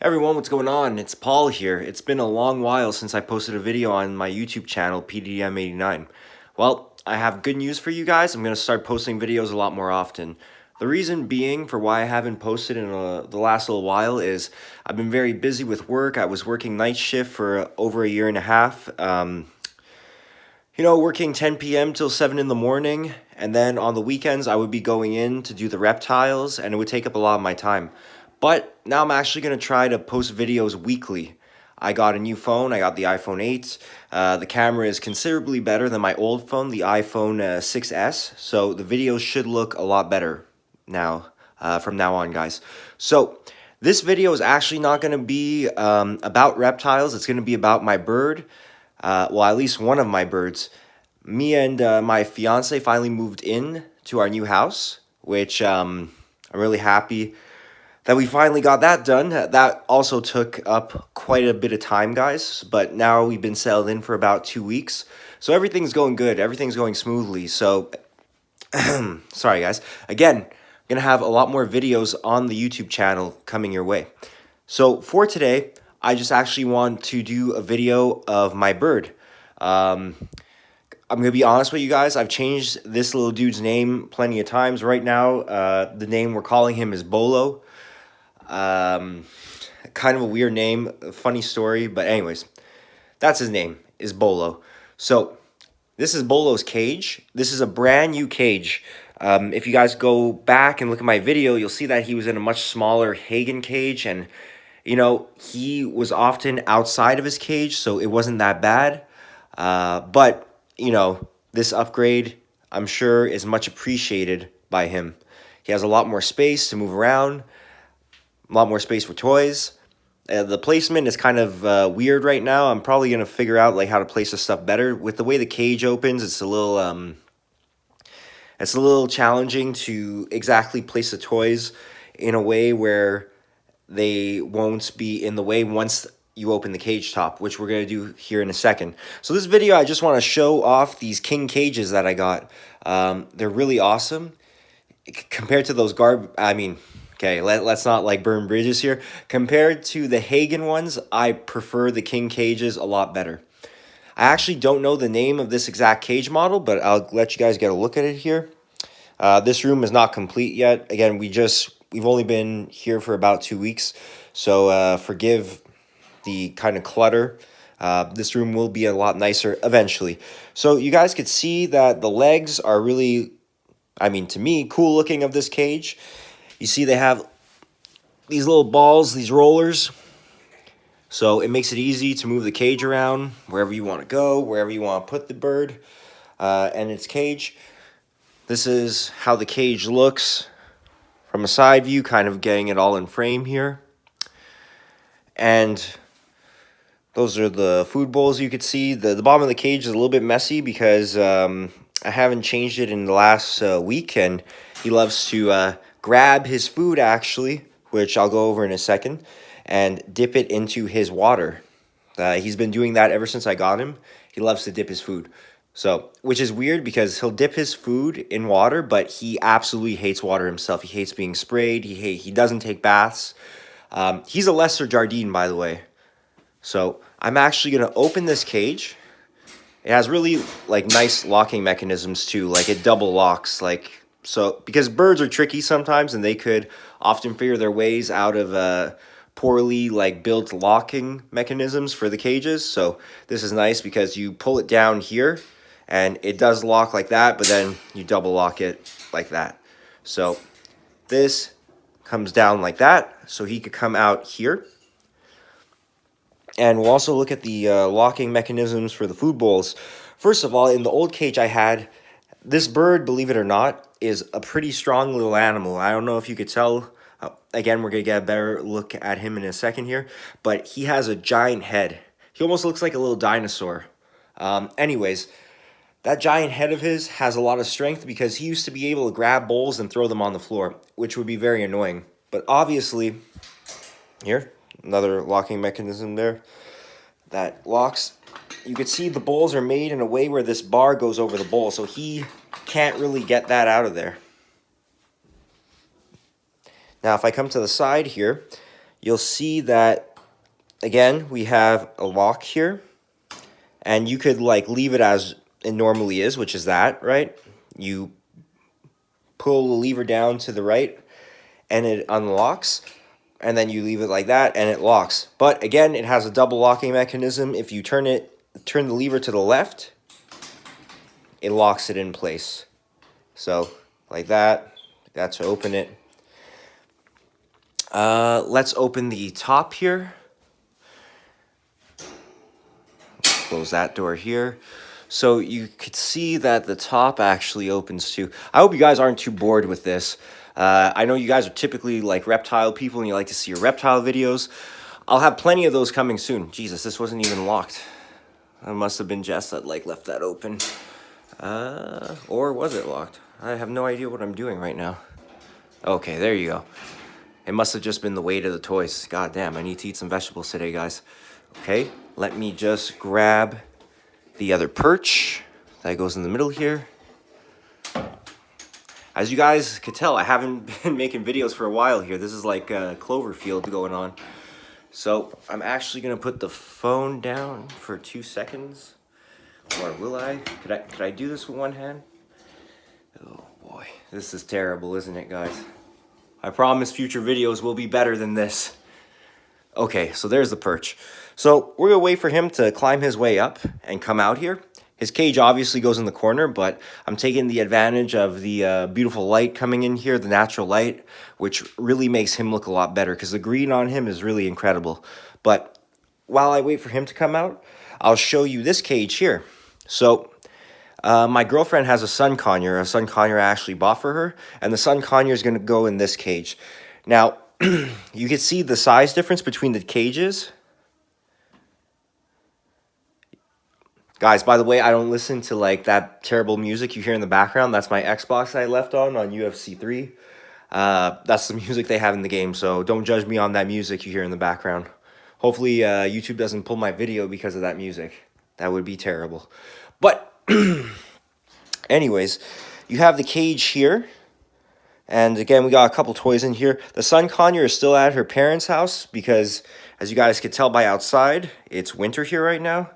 Everyone, what's going on? It's Paul here. It's been a long while since I posted a video on my YouTube channel, PDDM89. Well, I have good news for you guys. I'm going to start posting videos a lot more often. The reason being for why I haven't posted in the last little while is I've been very busy with work. I was working night shift for over a year and a half. Working 10 p.m. till 7 in the morning, and then on the weekends I would be going in to do the reptiles, and it would take up a lot of my time. But now I'm actually going to try to post videos weekly. I got a new phone, I got the iPhone 8. The camera is considerably better than my old phone, the iPhone 6S, so the videos should look a lot better now, from now on, guys. So, this video is actually not going to be about reptiles, it's going to be about my bird. Well, at least one of my birds. Me and my fiance finally moved in to our new house, which I'm really happy that we finally got that done. That also took up quite a bit of time, guys, but now we've been settled in for about 2 weeks. So everything's going good. Everything's going smoothly. So, sorry, guys. Again, I'm going to have a lot more videos on the YouTube channel coming your way. So for today, I just actually want to do a video of my bird. I'm going to be honest with you guys. I've changed this little dude's name plenty of times. Right now, the name we're calling him is Bolo. Kind of a weird name, a funny story, but anyways, that's his name, is Bolo. So this is Bolo's cage. This is a brand new cage. If you guys go back and look at my video, you'll see that he was in a much smaller Hagen cage, and he was often outside of his cage, so it wasn't that bad. But this upgrade, I'm sure, is much appreciated by him. He has a lot more space to move around, a lot more space for toys. The placement is kind of weird right now. I'm probably going to figure out how to place this stuff better. With the way the cage opens, it's a little challenging to exactly place the toys in a way where they won't be in the way once you open the cage top, which we're going to do here in a second. So this video, I just want to show off these king cages that I got. They're really awesome. Compared to those okay, let's not burn bridges here. Compared to the Hagen ones, I prefer the king cages a lot better. I actually don't know the name of this exact cage model, but I'll let you guys get a look at it here. This room is not complete yet. Again, we've only been here for about 2 weeks, so forgive the kind of clutter. This room will be a lot nicer eventually. So you guys could see that the legs are really, to me, cool looking of this cage. You see they have these little balls, these rollers. So it makes it easy to move the cage around wherever you want to go, wherever you want to put the bird and its cage. This is how the cage looks from a side view, kind of getting it all in frame here. And those are the food bowls you could see. The bottom of the cage is a little bit messy because I haven't changed it in the last week, and he loves to grab his food, actually, which I'll go over in a second, and dip it into his water. He's been doing that ever since I got him. He loves to dip his food. So, which is weird because he'll dip his food in water, but he absolutely hates water himself. He hates being sprayed. He doesn't take baths. He's a lesser Jardine, by the way. So I'm actually going to open this cage. It has really nice locking mechanisms too. It double locks. So because birds are tricky sometimes, and they could often figure their ways out of poorly built locking mechanisms for the cages. So this is nice because you pull it down here and it does lock like that, but then you double lock it like that. So this comes down like that, so he could come out here. And we'll also look at the locking mechanisms for the food bowls. First of all, in the old cage I had, this bird, believe it or not, is a pretty strong little animal. I don't know if you could tell. Again, we're going to get a better look at him in a second here. But he has a giant head. He almost looks like a little dinosaur. Anyways, that giant head of his has a lot of strength because he used to be able to grab bowls and throw them on the floor, which would be very annoying. But obviously, here, another locking mechanism there that locks. You could see the bowls are made in a way where this bar goes over the bowl, so he can't really get that out of there. Now, if I come to the side here, you'll see that, again, we have a lock here. And you could like leave it as it normally is, which is that, right? You pull the lever down to the right and it unlocks. And then you leave it like that and it locks. But again, it has a double locking mechanism. If you turn the lever to the left, it locks it in place. So like that, that's to open it. Let's open the top here. Close that door here. So you could see that the top actually opens too. I hope you guys aren't too bored with this. I know you guys are typically like reptile people and you like to see your reptile videos. I'll have plenty of those coming soon. Jesus, this wasn't even locked. It must have been Jess that like left that open. Or was it locked? I have no idea what I'm doing right now. Okay, there you go. It must have just been the weight of the toys. God damn, I need to eat some vegetables today, guys. Okay, let me just grab the other perch that goes in the middle here. As you guys could tell, I haven't been making videos for a while here. This is like a Cloverfield going on. So I'm actually gonna put the phone down for 2 seconds. Or will I? Could I do this with one hand? Oh boy, this is terrible, isn't it, guys? I promise future videos will be better than this. Okay, so there's the perch. So we're gonna wait for him to climb his way up and come out here. His cage obviously goes in the corner, but I'm taking the advantage of the beautiful light coming in here, the natural light, which really makes him look a lot better because the green on him is really incredible. But while I wait for him to come out, I'll show you this cage here. So my girlfriend has a sun conure I actually bought for her, and the sun conure is going to go in this cage. Now, you can see the size difference between the cages. Guys, by the way, I don't listen to like that terrible music you hear in the background. That's my Xbox I left on UFC 3. That's the music they have in the game, so don't judge me on that music you hear in the background. Hopefully, YouTube doesn't pull my video because of that music. That would be terrible. But, anyways, you have the cage here. And again, we got a couple toys in here. The sun conure is still at her parents' house because, as you guys can tell by outside, it's winter here right now.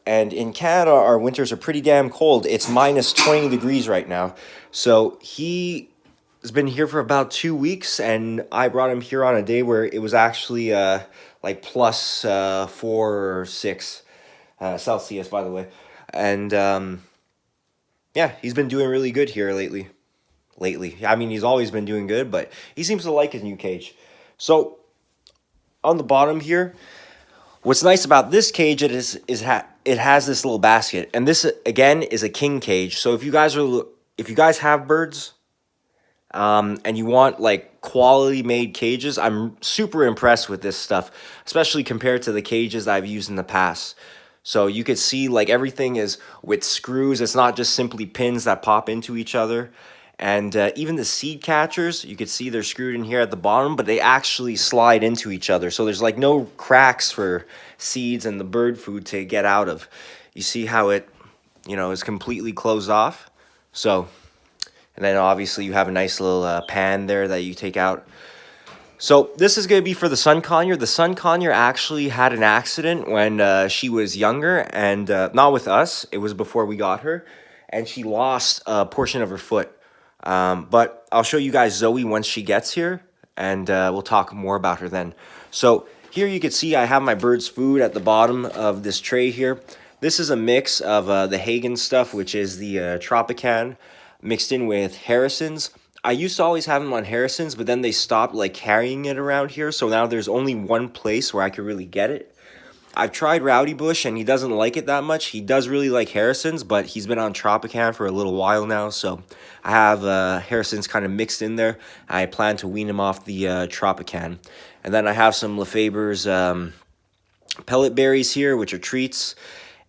And in Canada, our winters are pretty damn cold. It's minus 20 degrees right now. So he has been here for about 2 weeks, and I brought him here on a day where it was actually like plus 4 or 6 Celsius, by the way. And yeah, he's been doing really good here lately. I mean, he's always been doing good, but he seems to like his new cage. So on the bottom here, what's nice about this cage it has this little basket, and this again is a king cage. So if you guys have birds, and you want like quality made cages, I'm super impressed with this stuff, especially compared to the cages I've used in the past. So you could see like everything is with screws. It's not just simply pins that pop into each other. And even the seed catchers, you could see they're screwed in here at the bottom, but they actually slide into each other. So there's like no cracks for seeds and the bird food to get out of. You see how it, is completely closed off. So, and then obviously you have a nice little pan there that you take out. So this is going to be for the sun conure. The sun conure actually had an accident when she was younger, and not with us. It was before we got her, and she lost a portion of her foot. But I'll show you guys Zoe once she gets here, and we'll talk more about her then. So here you can see I have my bird's food at the bottom of this tray here. This is a mix of the Hagen stuff, which is the Tropican, mixed in with Harrison's. I used to always have them on Harrison's, but then they stopped like carrying it around here. So now there's only one place where I could really get it. I've tried Rowdy Bush, and he doesn't like it that much. He does really like Harrison's, but he's been on Tropican for a little while now. So I have Harrison's kind of mixed in there. I plan to wean him off the Tropican. And then I have some Lefebure's pellet berries here, which are treats.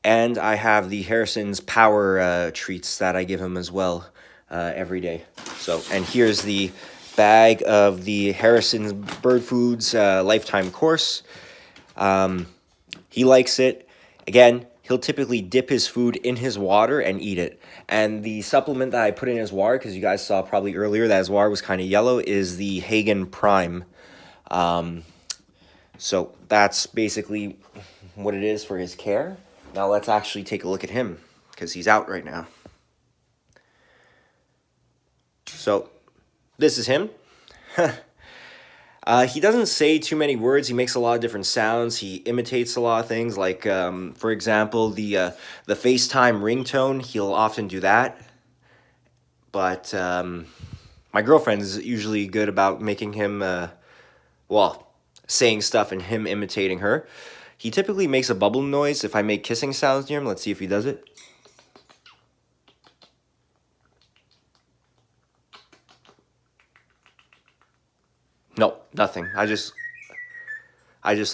And I have the Harrison's Power treats that I give him as well every day. So, and here's the bag of the Harrison's Bird Foods Lifetime Course. He likes it. Again, he'll typically dip his food in his water and eat it. And the supplement that I put in his water, because you guys saw probably earlier that his water was kind of yellow, is the Hagen Prime. So that's basically what it is for his care. Now let's actually take a look at him, because he's out right now. So this is him. He doesn't say too many words. He makes a lot of different sounds. He imitates a lot of things. Like, for example, the FaceTime ringtone. He'll often do that. But my girlfriend is usually good about making him, well, saying stuff and him imitating her. He typically makes a bubble noise if I make kissing sounds near him. Let's see if he does it. No, nothing. I just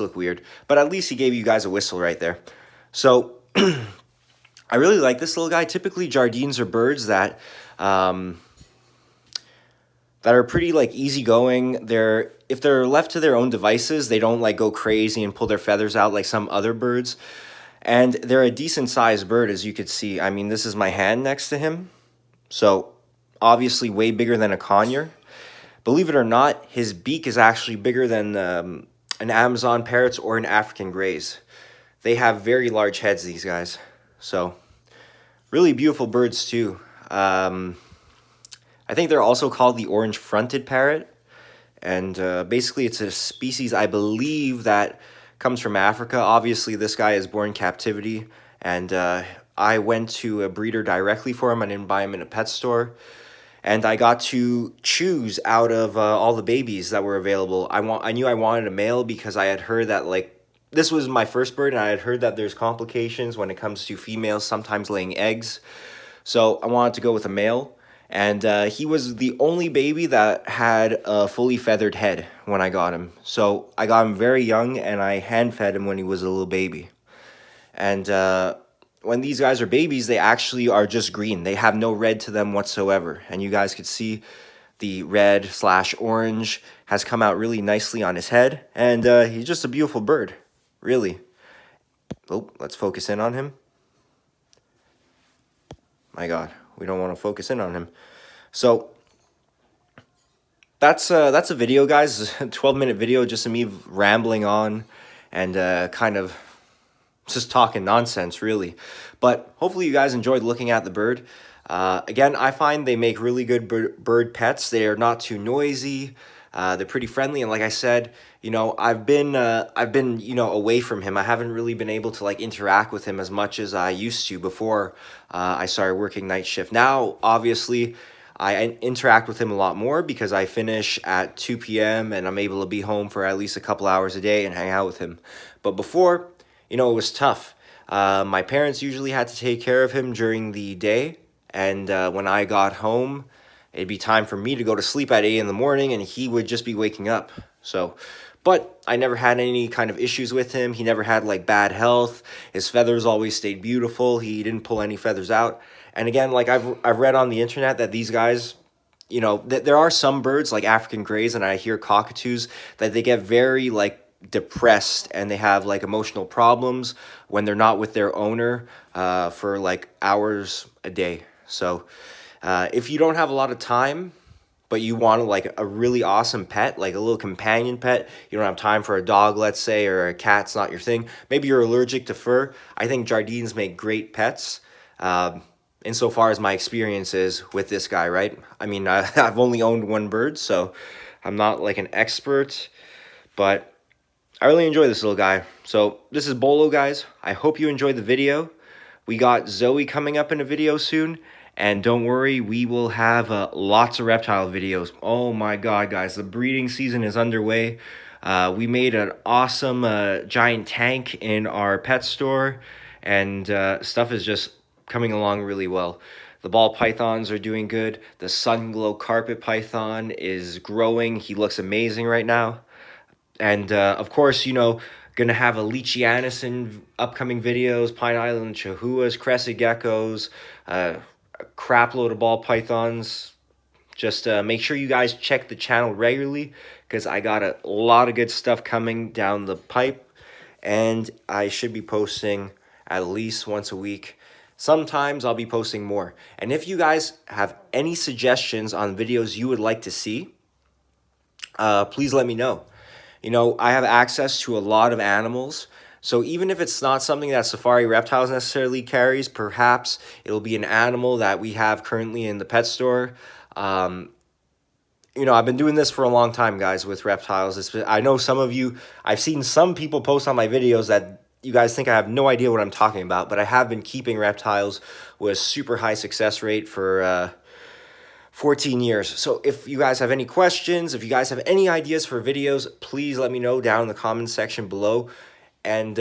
look weird. But at least he gave you guys a whistle right there. So I really like this little guy. Typically, Jardines are birds that that are pretty like easygoing. If they're left to their own devices, they don't like go crazy and pull their feathers out like some other birds. And they're a decent sized bird, as you could see. I mean, this is my hand next to him. So obviously way bigger than a conure. Believe it or not, his beak is actually bigger than an Amazon parrot's or an African gray's. They have very large heads, these guys. So really beautiful birds too. I think they're also called the orange-fronted parrot. And basically it's a species, I believe, that comes from Africa. Obviously, this guy is born in captivity. And I went to a breeder directly for him. I didn't buy him in a pet store. And I got to choose out of all the babies that were available. I knew I wanted a male because I had heard that, like, this was my first bird, and I had heard that there's complications when it comes to females sometimes laying eggs. So I wanted to go with a male. And he was the only baby that had a fully feathered head when I got him. So I got him very young, and I hand-fed him when he was a little baby. And when these guys are babies, they actually are just green. They have no red to them whatsoever. And you guys could see the red/orange has come out really nicely on his head. And he's just a beautiful bird, really. Oh, let's focus in on him. My God, we don't want to focus in on him. So that's a video, guys. A 12-minute video just of me rambling on and kind of just talking nonsense, really. But hopefully you guys enjoyed looking at the bird. Again, I find they make really good bird pets. They are not too noisy. They're pretty friendly, and like I said, you know, I've been you know, away from him. I haven't really been able to like interact with him as much as I used to before I started working night shift. Now, obviously, I interact with him a lot more because I finish at 2 p.m. and I'm able to be home for at least a couple hours a day and hang out with him. But before, you know, it was tough. My parents usually had to take care of him during the day, and when I got home, it'd be time for me to go to sleep at 8 in the morning, and he would just be waking up. So, but I never had any kind of issues with him. He never had like bad health. His feathers always stayed beautiful. He didn't pull any feathers out. And again, like I've read on the internet that these guys, you know, there are some birds like African grays, and I hear cockatoos that they get very like depressed and they have like emotional problems when they're not with their owner for like hours a day. So if you don't have a lot of time, but you want like a really awesome pet, like a little companion pet, you don't have time for a dog, let's say, or a cat's not your thing, maybe you're allergic to fur, I think Jardines make great pets. Insofar as my experience is with this guy, right? I mean, I've only owned one bird, so I'm not like an expert, but I really enjoy this little guy. So this is Bolo, guys. I hope you enjoyed the video. We got Zoe coming up in a video soon, and don't worry, we will have lots of reptile videos. Oh my God, guys, the breeding season is underway. We made an awesome giant tank in our pet store, and stuff is just coming along really well. The ball pythons are doing good. The sun glow carpet python is growing. He looks amazing right now. And of course, you know, gonna have a Leachianus in upcoming videos, Pine Island Chihuahuas, crested geckos, a crap load of ball pythons. Just make sure you guys check the channel regularly, because I got a lot of good stuff coming down the pipe, and I should be posting at least once a week. Sometimes I'll be posting more. And if you guys have any suggestions on videos you would like to see, please let me know. You know, I have access to a lot of animals. So even if it's not something that Safari Reptiles necessarily carries, perhaps it'll be an animal that we have currently in the pet store. You know, I've been doing this for a long time, guys, with reptiles. I know some of you, I've seen some people post on my videos that you guys think I have no idea what I'm talking about, but I have been keeping reptiles with a super high success rate for 14 years. So if you guys have any questions, if you guys have any ideas for videos, please let me know down in the comments section below. And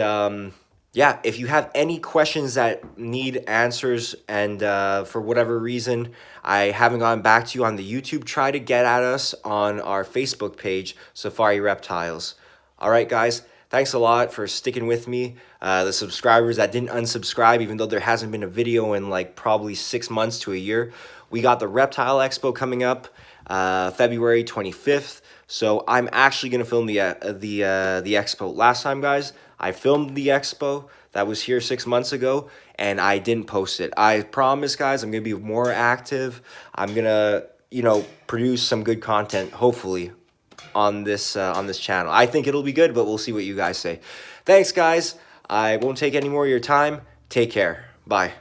yeah, if you have any questions that need answers and for whatever reason I haven't gotten back to you on the YouTube, try to get at us on our Facebook page, Safari Reptiles. All right, guys, thanks a lot for sticking with me. The subscribers that didn't unsubscribe, even though there hasn't been a video in like probably 6 months to a year. We got the Reptile Expo coming up February 25th. So I'm actually going to film the expo. Last time, guys, I filmed the expo that was here 6 months ago, and I didn't post it. I promise, guys, I'm going to be more active. I'm going to, you know, produce some good content, hopefully, on this channel. I think it'll be good, but we'll see what you guys say. Thanks, guys. I won't take any more of your time. Take care. Bye.